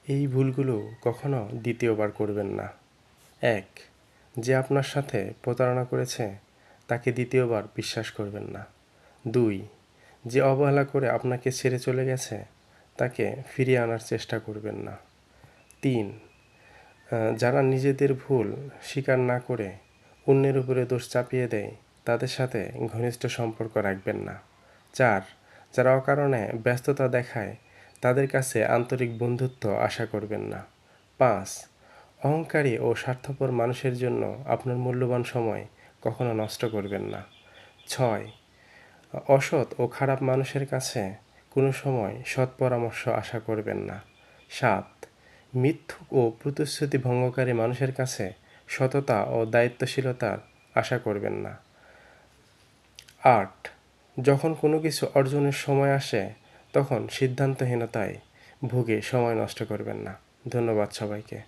এই ভুলগুলো কখনো দ্বিতীয়বার করবেন না। 1. যে আপনার সাথে প্রতারণা করেছে তাকে দ্বিতীয়বার বিশ্বাস করবেন না। 2. যে অবহেলা করে আপনাকে ছেড়ে চলে গেছে তাকে ফিরিয়ে আনার চেষ্টা করবেন না। 3. যারা নিজেদের ভুল স্বীকার না করে অন্যের উপরে দোষ চাপিয়ে দেয় তাদের সাথে ঘনিষ্ঠ সম্পর্ক রাখবেন না। 4. যারা অকারণে ব্যস্ততা দেখায় তাদের কাছে আন্তরিক বন্ধুত্ব আশা করবেন না। 5. অহংকারী ও স্বার্থপর মানুষের জন্য আপনার মূল্যবান সময় কখনো নষ্ট করবেন না। 6. অসৎ ও খারাপ মানুষের কাছে কোনো সময় সৎ পরামর্শ আশা করবেন না। 7. মিথ্যুক ও প্রতিশ্রুতি ভঙ্গকারী মানুষের কাছে সততা ও দায়িত্বশীলতার আশা করবেন না। 8. যখন কোনো কিছু অর্জনের সময় আসে তখন সিদ্ধান্তহীনতায় ভুগে সময় নষ্ট করবেন না। ধন্যবাদ সবাইকে।